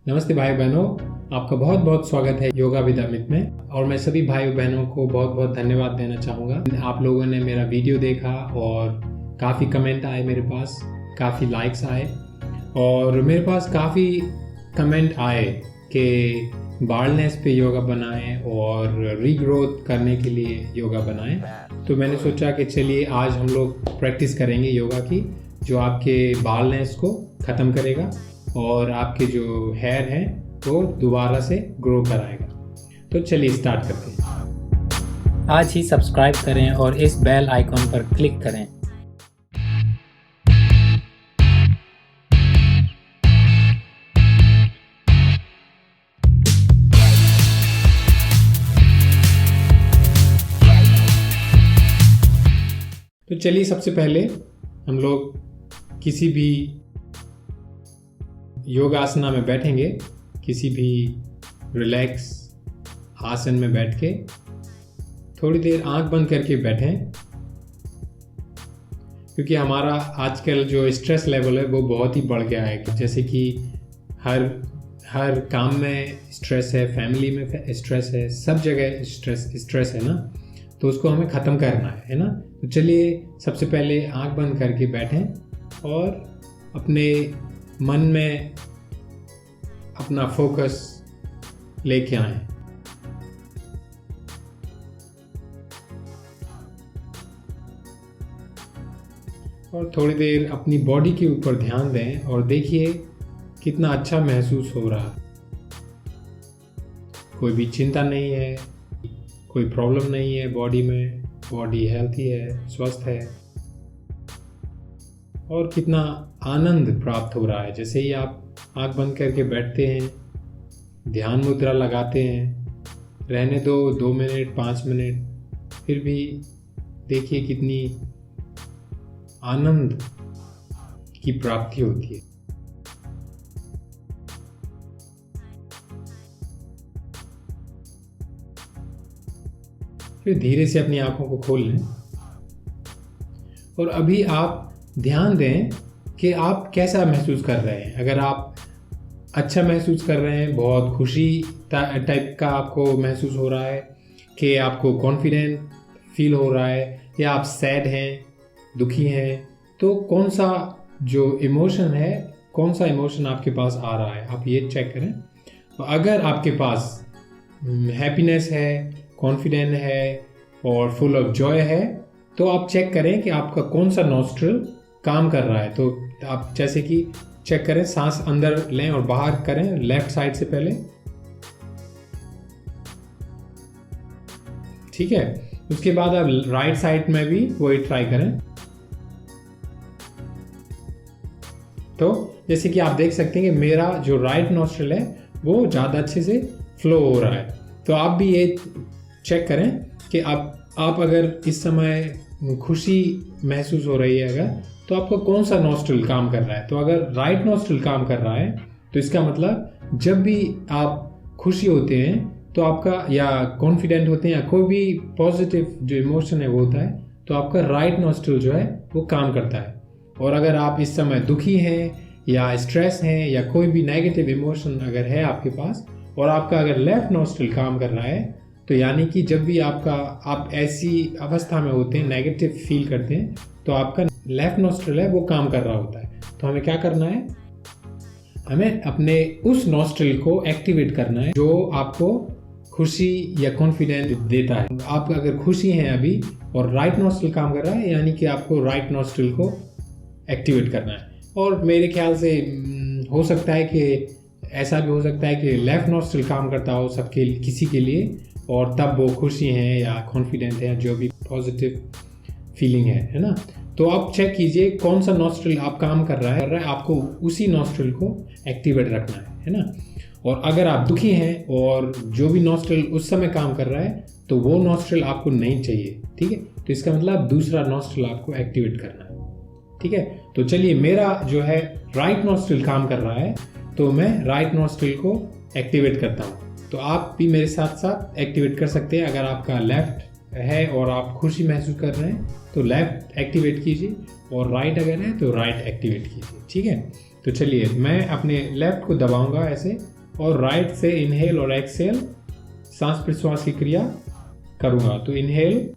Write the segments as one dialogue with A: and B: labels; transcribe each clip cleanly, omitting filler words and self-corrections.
A: नमस्ते भाई बहनों, आपका बहुत बहुत स्वागत है योगा विद अमित में। और मैं सभी भाई बहनों को बहुत बहुत धन्यवाद देना चाहूँगा। आप लोगों ने मेरा वीडियो देखा और काफ़ी कमेंट आए, मेरे पास काफ़ी लाइक्स आए और मेरे पास काफ़ी कमेंट आए कि बाल्डनेस पे योगा बनाएं और रीग्रोथ करने के लिए योगा बनाएं। तो मैंने सोचा कि चलिए आज हम लोग प्रैक्टिस करेंगे योगा की, जो आपके बाल्डनेस को ख़त्म करेगा और आपके जो हेयर है वो दोबारा से ग्रो कराएगा। तो चलिए स्टार्ट करते हैं।
B: आज ही सब्सक्राइब करें और इस बेल आइकॉन पर क्लिक करें।
A: तो चलिए सबसे पहले हम लोग किसी भी योगा आसना में बैठेंगे, किसी भी रिलैक्स आसन में बैठ के थोड़ी देर आंख बंद करके बैठें, क्योंकि हमारा आजकल जो स्ट्रेस लेवल है वो बहुत ही बढ़ गया है। जैसे कि हर काम में स्ट्रेस है, फैमिली में स्ट्रेस है, सब जगह स्ट्रेस है ना। तो उसको हमें ख़त्म करना है ना। तो चलिए सबसे पहले आंख बंद करके बैठें और अपने मन में अपना फोकस लेके आएं। और थोड़ी देर अपनी बॉडी के ऊपर ध्यान दें और देखिए कितना अच्छा महसूस हो रहा है। कोई भी चिंता नहीं है, कोई प्रॉब्लम नहीं है बॉडी में, बॉडी हेल्थी है, स्वस्थ है और कितना आनंद प्राप्त हो रहा है। जैसे ही आप आंख बंद करके बैठते हैं, ध्यान मुद्रा लगाते हैं, रहने दो 2 मिनट 5 मिनट, फिर भी देखिए कितनी आनंद की प्राप्ति होती है। फिर धीरे से अपनी आंखों को खोल लें और अभी आप ध्यान दें कि आप कैसा महसूस कर रहे हैं। अगर आप अच्छा महसूस कर रहे हैं, बहुत खुशी टाइप का आपको महसूस हो रहा है, कि आपको कॉन्फिडेंट फील हो रहा है, या आप सैड हैं, दुखी हैं, तो कौन सा जो इमोशन है, कौन सा इमोशन आपके पास आ रहा है, आप ये चेक करें। अगर आपके पास हैप्पीनेस है, कॉन्फिडेंट है और फुल ऑफ जॉय है, तो आप चेक करें कि आपका कौन सा नॉस्ट्रिल काम कर रहा है। तो आप जैसे कि चेक करें, सांस अंदर लें और बाहर करें लेफ्ट साइड से पहले, ठीक है। उसके बाद आप राइट साइड में भी वही ट्राई करें। तो जैसे कि आप देख सकते हैं कि मेरा जो राइट नॉस्ट्रिल है वो ज़्यादा अच्छे से फ्लो हो रहा है। तो आप भी ये चेक करें कि आप अगर इस समय खुशी महसूस हो रही है अगर, तो आपका कौन सा नॉस्ट्रिल काम कर रहा है। तो अगर राइट नॉस्ट्रिल काम कर रहा है तो इसका मतलब जब भी आप खुशी होते हैं तो आपका, या कॉन्फिडेंट होते हैं, या कोई भी पॉजिटिव जो इमोशन है वो होता है, तो आपका राइट नॉस्ट्रिल जो है वो काम करता है। और अगर आप इस समय दुखी हैं या स्ट्रेस हैं या कोई भी नेगेटिव इमोशन अगर है आपके पास, और आपका अगर लेफ्ट नॉस्ट्रिल काम कर रहा है, तो यानी कि जब भी आप ऐसी अवस्था में होते हैं, नेगेटिव फील करते हैं, तो आपका लेफ्ट नॉस्ट्रिल है वो काम कर रहा होता है। तो हमें क्या करना है, हमें अपने उस नॉस्ट्रिल को एक्टिवेट करना है जो आपको खुशी या कॉन्फिडेंस देता है। आप अगर खुशी हैं अभी और राइट नॉस्ट्रिल काम कर रहा है, यानी कि आपको राइट नॉस्ट्रिल को एक्टिवेट करना है। और मेरे ख्याल से हो सकता है कि ऐसा भी हो सकता है कि लेफ्ट नॉस्ट्रिल काम करता हो सबके, किसी के लिए, और तब वो खुशी हैं या कॉन्फिडेंट है, जो भी पॉजिटिव फीलिंग है ना। तो आप चेक कीजिए कौन सा नॉस्ट्रिल आप काम कर रहा है, आपको उसी नॉस्ट्रिल को एक्टिवेट रखना है ना। और अगर आप दुखी हैं और जो भी नॉस्ट्रिल उस समय काम कर रहा है, तो वो नॉस्ट्रिल आपको नहीं चाहिए, ठीक है। तो इसका मतलब दूसरा नॉस्ट्रिल आपको एक्टिवेट करना है, ठीक है। तो चलिए, मेरा जो है राइट नॉस्ट्रिल काम कर रहा है, तो मैं राइट नॉस्ट्रिल को एक्टिवेट करता हूँ। तो आप भी मेरे साथ साथ एक्टिवेट कर सकते हैं। अगर आपका लेफ्ट है और आप खुशी महसूस कर रहे हैं तो लेफ्ट एक्टिवेट कीजिए, और राइट अगर है तो राइट एक्टिवेट कीजिए, ठीक है। तो चलिए मैं अपने लेफ्ट को दबाऊंगा ऐसे और राइट से इनहेल और एक्सहेल सांस प्रश्वास की क्रिया करूंगा। तो इनहेल,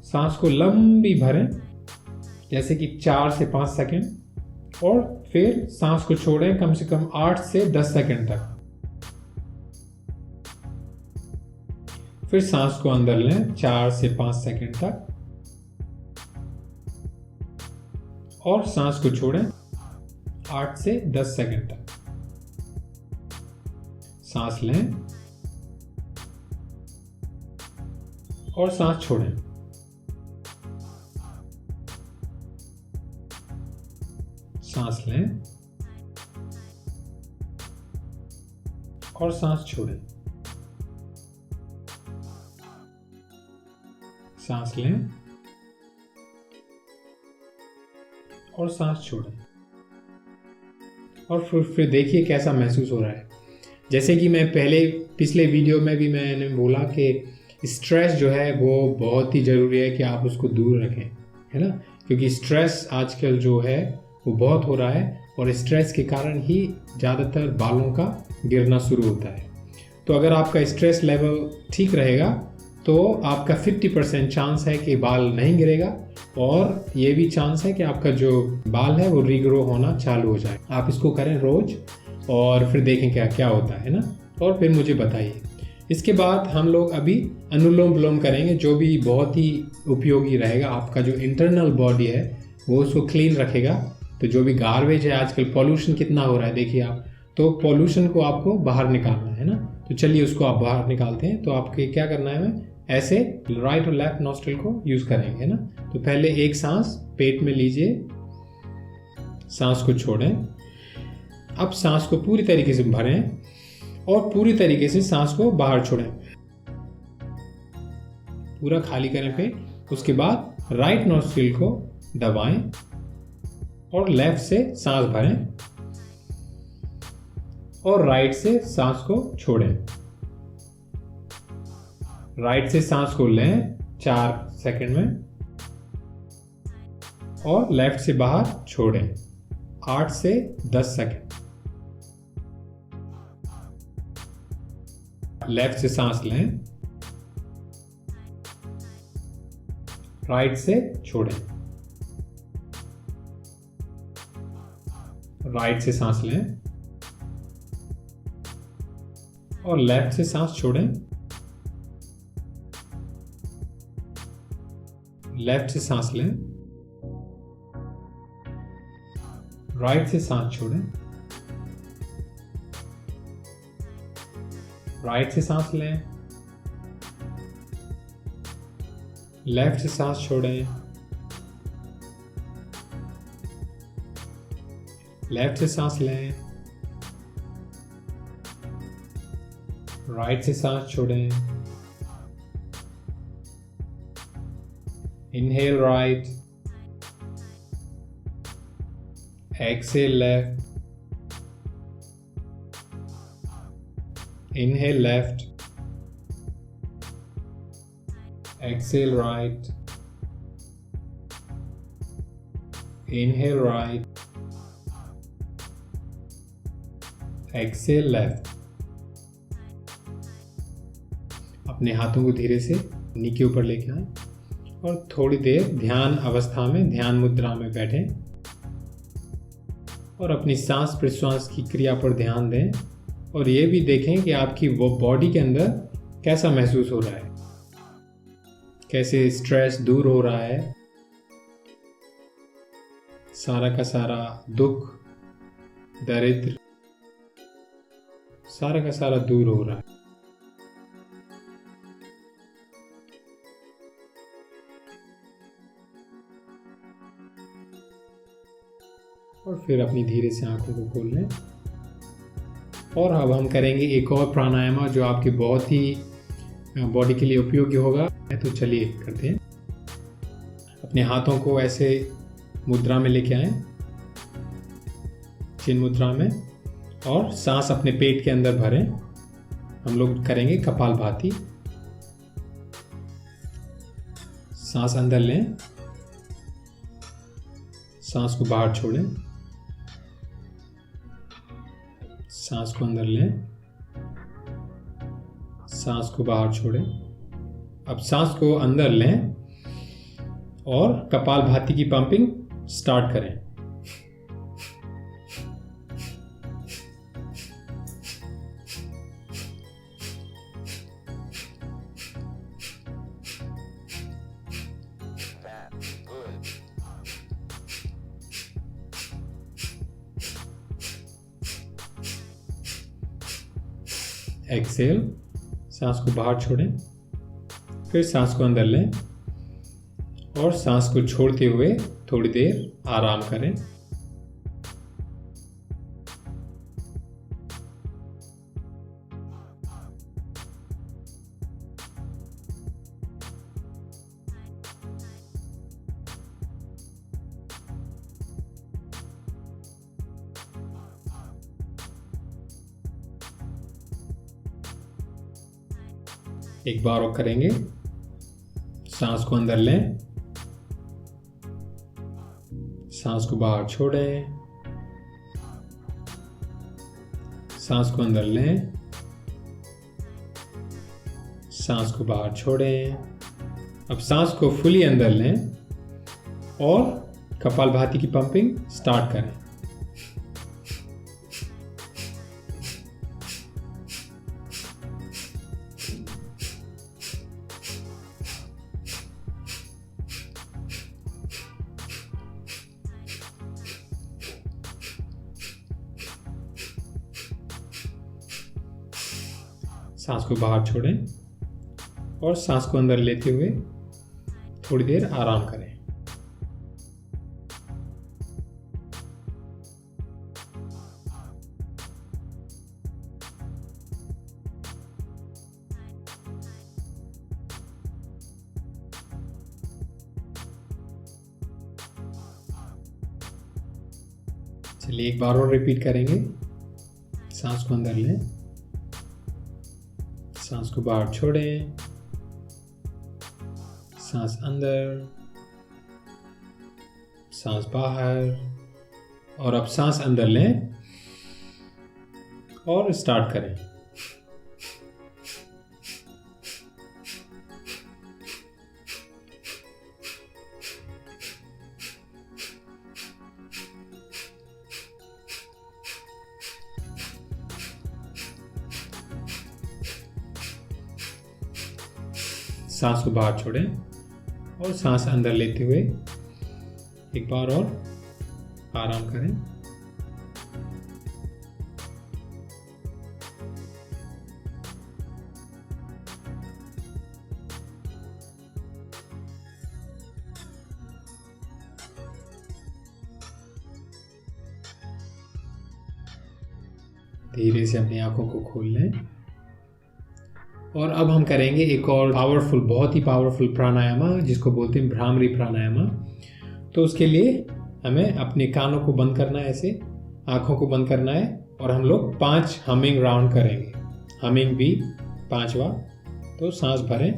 A: सांस को लंबी भरें जैसे कि 4 से 5 सेकंड, और फिर सांस को छोड़ें कम से कम 8 से 10 सेकंड तक। फिर सांस को अंदर लें 4 से 5 सेकंड तक और सांस को छोड़ें 8 से 10 सेकंड तक। सांस लें और सांस छोड़ें। सांस लें और सांस छोड़ें। सांस लें और सांस छोड़ें। और फिर देखिए कैसा महसूस हो रहा है। जैसे कि मैं पिछले वीडियो में भी मैंने बोला कि स्ट्रेस जो है वो बहुत ही ज़रूरी है कि आप उसको दूर रखें, है ना, क्योंकि स्ट्रेस आजकल जो है वो बहुत हो रहा है और स्ट्रेस के कारण ही ज़्यादातर बालों का गिरना शुरू होता है। तो अगर आपका स्ट्रेस लेवल ठीक रहेगा तो आपका 50% चांस है कि बाल नहीं गिरेगा, और ये भी चांस है कि आपका जो बाल है वो रीग्रो होना चालू हो जाए। आप इसको करें रोज और फिर देखें क्या क्या होता है ना, और फिर मुझे बताइए। इसके बाद हम लोग अभी अनुलोम विलोम करेंगे, जो भी बहुत ही उपयोगी रहेगा। आपका जो इंटरनल बॉडी है वो उसको क्लीन रखेगा। तो जो भी गार्बेज है, आजकल पॉल्यूशन कितना हो रहा है देखिए आप, तो पॉल्यूशन को आपको बाहर निकालना है ना। तो चलिए उसको आप बाहर निकालते हैं। तो आपके क्या करना है, हमें ऐसे राइट और लेफ्ट नॉस्ट्रिल को यूज करेंगे, है ना। तो पहले एक सांस पेट में लीजिए, सांस को छोड़ें। अब सांस को पूरी तरीके से भरें और पूरी तरीके से सांस को बाहर छोड़ें, पूरा खाली करें पेट। उसके बाद राइट नॉस्ट्रिल को दबाएं और लेफ्ट से सांस भरें और राइट से सांस को छोड़ें। राइट से सांस को लें 4 सेकंड में और लेफ्ट से बाहर छोड़ें 8 से 10 सेकंड। लेफ्ट से सांस लें, राइट से छोड़ें। राइट से सांस लें और लेफ्ट से सांस छोड़ें। लेफ्ट से सांस लें, राइट से सांस छोड़ें। राइट से सांस लें, लेफ्ट से सांस छोड़ें। लेफ्ट से सांस लें, राइट से सांस छोड़ें। Inhale right, exhale left, inhale left, exhale right, inhale right, exhale left। अपने हाथों को धीरे से नी के ऊपर लेके आए और थोड़ी देर ध्यान अवस्था में, ध्यान मुद्रा में बैठें और अपनी सांस प्रश्वास की क्रिया पर ध्यान दें और ये भी देखें कि आपकी वो बॉडी के अंदर कैसा महसूस हो रहा है, कैसे स्ट्रेस दूर हो रहा है, सारा का सारा दुख, दरिद्र सारा का सारा दूर हो रहा है। और फिर अपनी धीरे से आंखों को खोल लें। और अब हम करेंगे एक और प्राणायाम जो आपकी बहुत ही बॉडी के लिए उपयोगी होगा। तो चलिए करते हैं। अपने हाथों को ऐसे मुद्रा में लेके आए, चिन्ह मुद्रा में, और सांस अपने पेट के अंदर भरें। हम लोग करेंगे कपालभाति। सांस अंदर लें, सांस को बाहर छोड़ें, सांस को अंदर लें, सांस को बाहर छोड़ें। अब सांस को अंदर लें और कपालभाति की पंपिंग स्टार्ट करें। एक्सेल, सांस को बाहर छोड़ें, फिर सांस को अंदर लें और सांस को छोड़ते हुए थोड़ी देर आराम करें। एक बार और करेंगे। सांस को अंदर लें, सांस को बाहर छोड़ें, सांस को अंदर लें, सांस को बाहर छोड़ें। अब सांस को फुली अंदर लें और कपालभाति की पंपिंग स्टार्ट करें। सांस को बाहर छोड़ें और सांस को अंदर लेते हुए थोड़ी देर आराम करें। चलिए एक बार और रिपीट करेंगे। सांस को अंदर लें, सांस को बाहर छोड़ें, सांस अंदर, सांस बाहर, और अब सांस अंदर लें और स्टार्ट करें। सांस को बाहर छोड़ें और सांस अंदर लेते हुए एक बार और आराम करें। धीरे से अपनी आंखों को खोल लें और अब हम करेंगे एक और पावरफुल, बहुत ही पावरफुल प्राणायामा जिसको बोलते हैं भ्रामरी प्राणायामा। तो उसके लिए हमें अपने कानों को बंद करना है, ऐसे आंखों को बंद करना है और हम लोग 5 हमिंग राउंड करेंगे। हमिंग भी 5वां। तो सांस भरें,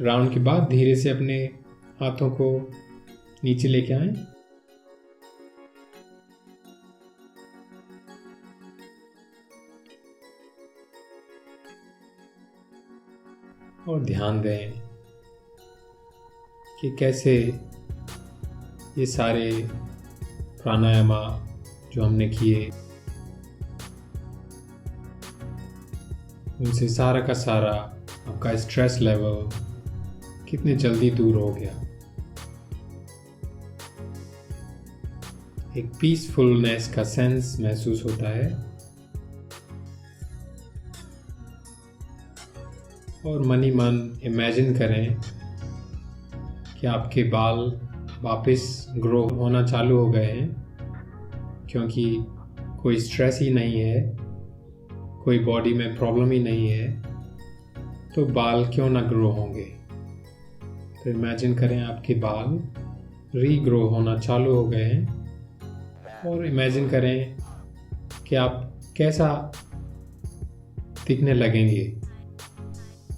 A: राउंड के बाद धीरे से अपने हाथों को नीचे लेके आएं। और ध्यान दें कि कैसे ये सारे प्राणायाम जो हमने किए उनसे सारा का सारा आपका स्ट्रेस लेवल कितने जल्दी दूर हो गया। एक पीसफुलनेस का सेंस महसूस होता है और मन ही मन इमेजिन करें कि आपके बाल वापस ग्रो होना चालू हो गए हैं, क्योंकि कोई स्ट्रेस ही नहीं है, कोई बॉडी में प्रॉब्लम ही नहीं है, तो बाल क्यों ना ग्रो होंगे। तो इमेजिन करें आपके बाल रीग्रो होना चालू हो गए हैं और इमेजिन करें कि आप कैसा दिखने लगेंगे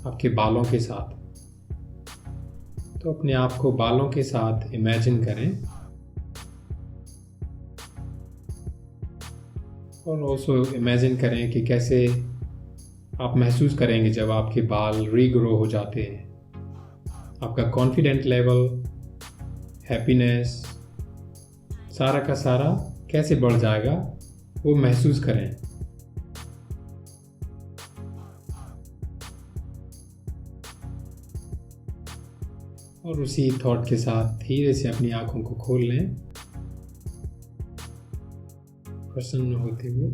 A: आपके बालों के साथ। तो अपने आप को बालों के साथ इमेजिन करें और ऑल्सो इमेजिन करें कि कैसे आप महसूस करेंगे जब आपके बाल रीग्रो हो जाते हैं। आपका कॉन्फिडेंट लेवल, हैप्पीनेस, सारा का सारा कैसे बढ़ जाएगा वो महसूस करें। और उसी थॉट के साथ धीरे से अपनी आंखों को खोल लें, प्रसन्न होते हुए।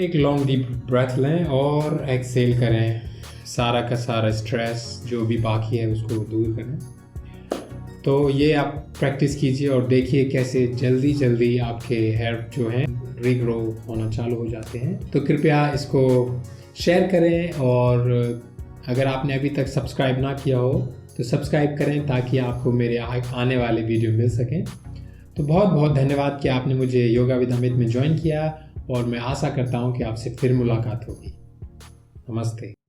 A: एक लॉन्ग डीप ब्रेथ लें और एक्सेल करें। सारा का सारा स्ट्रेस जो भी बाकी है उसको दूर करें। तो ये आप प्रैक्टिस कीजिए और देखिए कैसे जल्दी जल्दी आपके हेयर जो हैं रीग्रो होना चालू हो जाते हैं। तो कृपया इसको शेयर करें और अगर आपने अभी तक सब्सक्राइब ना किया हो तो सब्सक्राइब करें ताकि आपको मेरे आने वाले वीडियो मिल सकें। तो बहुत बहुत धन्यवाद कि आपने मुझे योगा विद अमित में ज्वाइन किया और मैं आशा करता हूँ कि आपसे फिर मुलाकात होगी। नमस्ते।